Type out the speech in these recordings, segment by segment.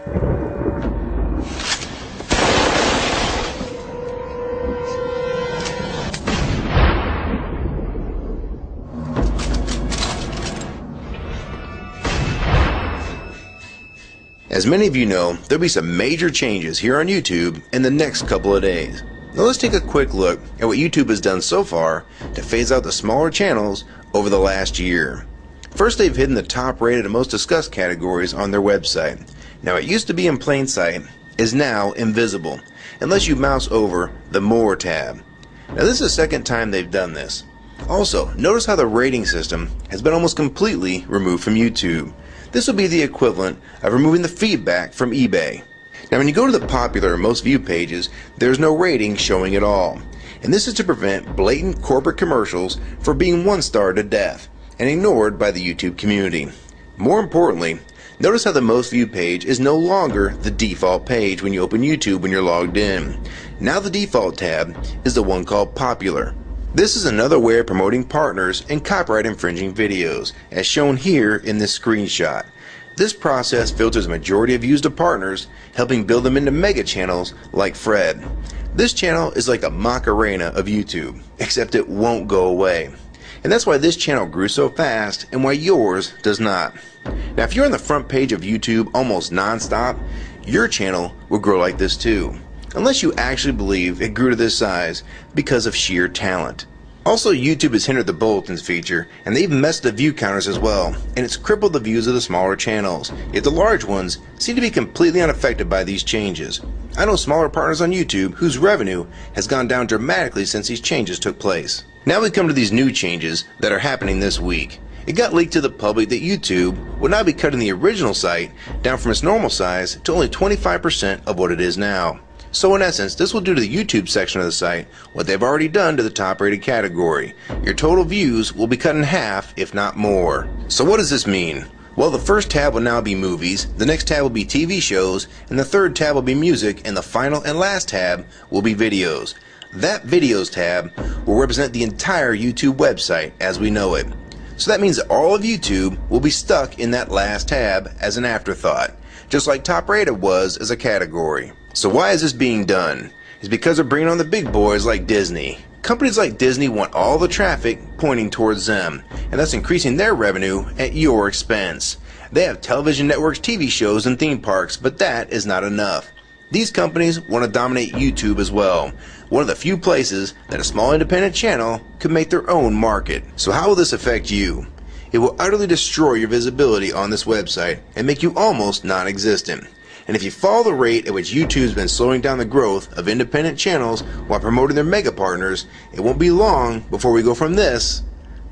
As many of you know, there'll be some major changes here on YouTube in the next couple of days. Now let's take a quick look at what YouTube has done so far to phase out the smaller channels over the last year. First, they've hidden the top rated and most discussed categories on their website. Now, it used to be in plain sight, is now invisible, unless you mouse over the More tab. Now this is the second time they've done this. Also, notice how the rating system has been almost completely removed from YouTube. This will be the equivalent of removing the feedback from eBay. Now when you go to the popular or most viewed pages, there's no rating showing at all. And this is to prevent blatant corporate commercials for being one-starred to death and ignored by the YouTube community. More importantly, notice how the most viewed page is no longer the default page when you open YouTube when you're logged in. Now the default tab is the one called Popular. This is another way of promoting partners and copyright infringing videos, as shown here in this screenshot. This process filters a majority of views to partners, helping build them into mega channels like Fred. This channel is like the Macarena of YouTube, except it won't go away. And that's why this channel grew so fast and why yours does not. Now if you're on the front page of YouTube almost non-stop, your channel will grow like this too. Unless you actually believe it grew to this size because of sheer talent. Also, YouTube has hindered the bulletins feature, and they've messed the view counters as well, and it's crippled the views of the smaller channels, yet the large ones seem to be completely unaffected by these changes. I know smaller partners on YouTube whose revenue has gone down dramatically since these changes took place. Now we come to these new changes that are happening this week. It got leaked to the public that YouTube will now be cutting the original site down from its normal size to only 25% of what it is now. So in essence, this will do to the YouTube section of the site what they've already done to the top rated category. Your total views will be cut in half, if not more. So what does this mean? Well, the first tab will now be movies, the next tab will be TV shows, and the third tab will be music, and the final and last tab will be videos. That videos tab will represent the entire YouTube website as we know it. So that means that all of YouTube will be stuck in that last tab as an afterthought, just like top rated was as a category. So why is this being done? It's because they're bringing on the big boys like Disney. Companies like Disney want all the traffic pointing towards them, and thus increasing their revenue at your expense. They have television networks, TV shows, and theme parks, but that is not enough. These companies want to dominate YouTube as well, one of the few places that a small independent channel could make their own market. So how will this affect you? It will utterly destroy your visibility on this website and make you almost non-existent. And if you follow the rate at which YouTube's been slowing down the growth of independent channels while promoting their mega partners, it won't be long before we go from this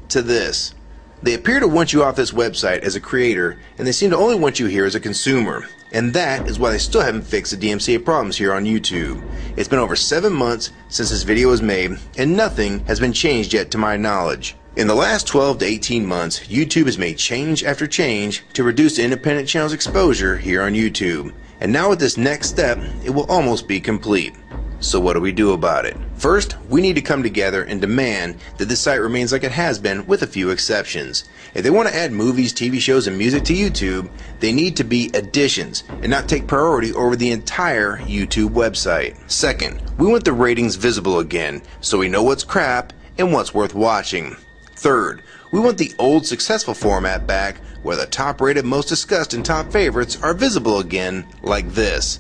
to this. They appear to want you off this website as a creator, and they seem to only want you here as a consumer. And that is why they still haven't fixed the DMCA problems here on YouTube. It's been over 7 months since this video was made, and nothing has been changed yet to my knowledge. In the last 12 to 18 months, YouTube has made change after change to reduce the independent channel's exposure here on YouTube. And now with this next step, it will almost be complete. So what do we do about it? First, we need to come together and demand that this site remains like it has been with a few exceptions. If they want to add movies, TV shows, and music to YouTube, they need to be additions and not take priority over the entire YouTube website. Second, we want the ratings visible again so we know what's crap and what's worth watching. Third, we want the old successful format back where the top rated, most discussed, and top favorites are visible again like this.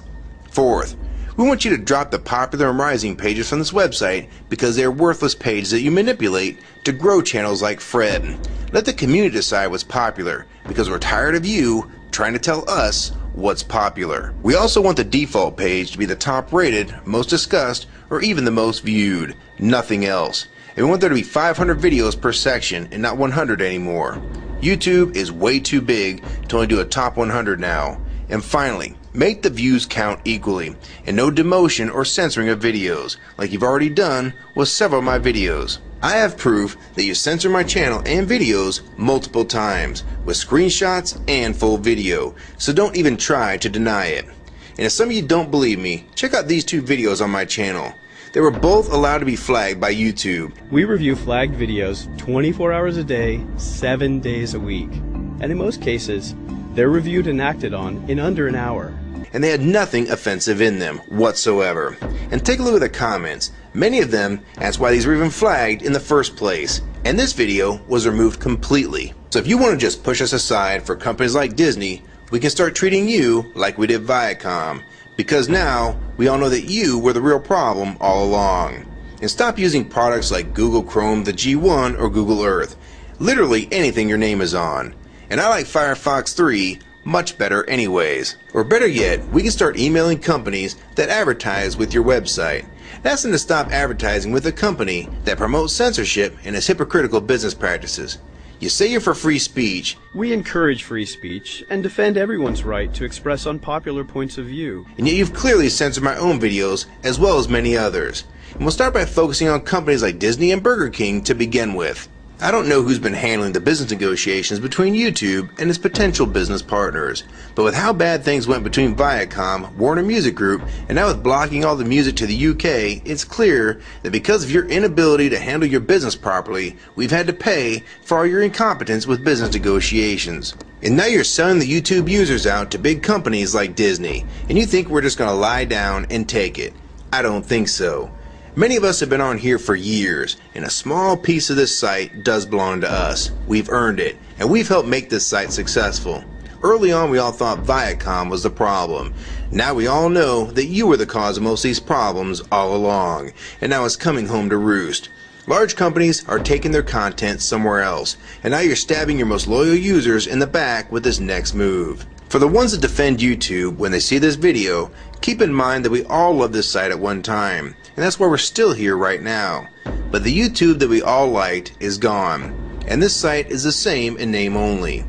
Fourth, we want you to drop the popular and rising pages from this website because they are worthless pages that you manipulate to grow channels like Fred. Let the community decide what's popular because we're tired of you trying to tell us what's popular. We also want the default page to be the top rated, most discussed, or even the most viewed. Nothing else. And we want there to be 500 videos per section and not 100 anymore. YouTube is way too big to only do a top 100 now. And finally, make the views count equally, and no demotion or censoring of videos, like you've already done with several of my videos. I have proof that you censor my channel and videos multiple times, with screenshots and full video, so don't even try to deny it. And if some of you don't believe me, check out these two videos on my channel. They were both allowed to be flagged by YouTube. We review flagged videos 24 hours a day, 7 days a week. And in most cases, They're reviewed and acted on in under an hour. And they had nothing offensive in them whatsoever. And take a look at the comments. Many of them asked why these were even flagged in the first place. And this video was removed completely. So if you want to just push us aside for companies like Disney, we can start treating you like we did Viacom. Because now we all know that you were the real problem all along. And stop using products like Google Chrome, the G1, or Google Earth. Literally anything your name is on. And I like Firefox 3 much better anyways. Or better yet, we can start emailing companies that advertise with your website. Ask them to stop advertising with a company that promotes censorship and has hypocritical business practices. You say you're for free speech. We encourage free speech and defend everyone's right to express unpopular points of view. And yet you've clearly censored my own videos as well as many others. And we'll start by focusing on companies like Disney and Burger King to begin with. I don't know who's been handling the business negotiations between YouTube and its potential business partners, but with how bad things went between Viacom, Warner Music Group, and now with blocking all the music to the UK, it's clear that because of your inability to handle your business properly, we've had to pay for all your incompetence with business negotiations. And now you're selling the YouTube users out to big companies like Disney, and you think we're just going to lie down and take it. I don't think so. Many of us have been on here for years, and a small piece of this site does belong to us. We've earned it, and we've helped make this site successful. Early on we all thought Viacom was the problem. Now we all know that you were the cause of most of these problems all along, and now it's coming home to roost. Large companies are taking their content somewhere else, and now you're stabbing your most loyal users in the back with this next move. For the ones that defend YouTube when they see this video, keep in mind that we all loved this site at one time, and that's why we're still here right now. But the YouTube that we all liked is gone, and this site is the same in name only.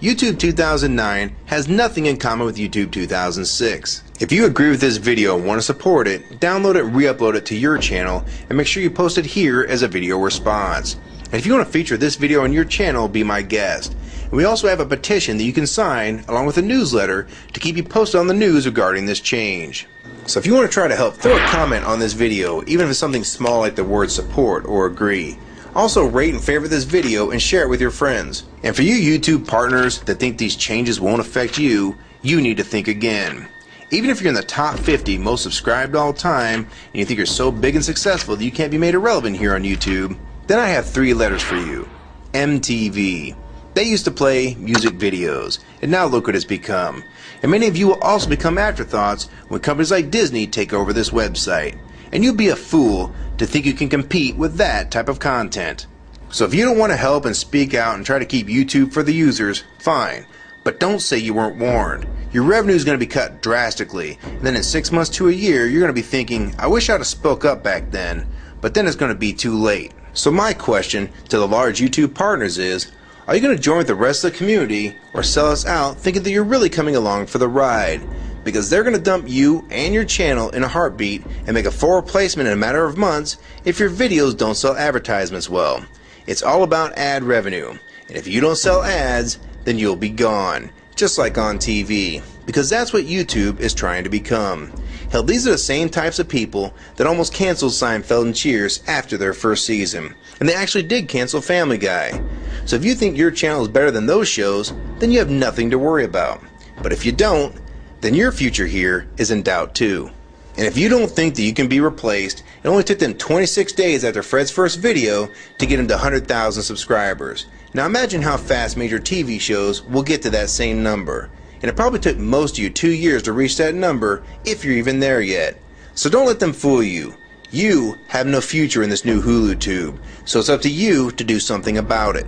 YouTube 2009 has nothing in common with YouTube 2006. If you agree with this video and want to support it, download it and re-upload it to your channel, and make sure you post it here as a video response. And if you want to feature this video on your channel, be my guest. And we also have a petition that you can sign along with a newsletter to keep you posted on the news regarding this change. So if you want to try to help, throw a comment on this video, even if it's something small like the word support or agree. Also rate and favorite this video and share it with your friends. And for you YouTube partners that think these changes won't affect you, you need to think again. Even if you're in the top 50 most subscribed all time and you think you're so big and successful that you can't be made irrelevant here on YouTube, then I have 3 letters for you. MTV. They used to play music videos, and now look what it's become. And many of you will also become afterthoughts when companies like Disney take over this website. And you'd be a fool to think you can compete with that type of content. So if you don't want to help and speak out and try to keep YouTube for the users, fine. But don't say you weren't warned. Your revenue is going to be cut drastically, and then in 6 months to a year, you're going to be thinking, I wish I'd have spoke up back then. But then it's going to be too late. So my question to the large YouTube partners is, are you going to join with the rest of the community or sell us out thinking that you're really coming along for the ride? Because they're going to dump you and your channel in a heartbeat and make a full replacement in a matter of months if your videos don't sell advertisements well. It's all about ad revenue, and if you don't sell ads, then you'll be gone, just like on TV, because that's what YouTube is trying to become. Hell, these are the same types of people that almost canceled Seinfeld and Cheers after their first season, and they actually did cancel Family Guy. So if you think your channel is better than those shows, then you have nothing to worry about. But if you don't, then your future here is in doubt too. And if you don't think that you can be replaced, it only took them 26 days after Fred's first video to get him to 100,000 subscribers. Now imagine how fast major TV shows will get to that same number. And it probably took most of you 2 years to reach that number, if you're even there yet. So don't let them fool you. You have no future in this new Hulu tube, so it's up to you to do something about it.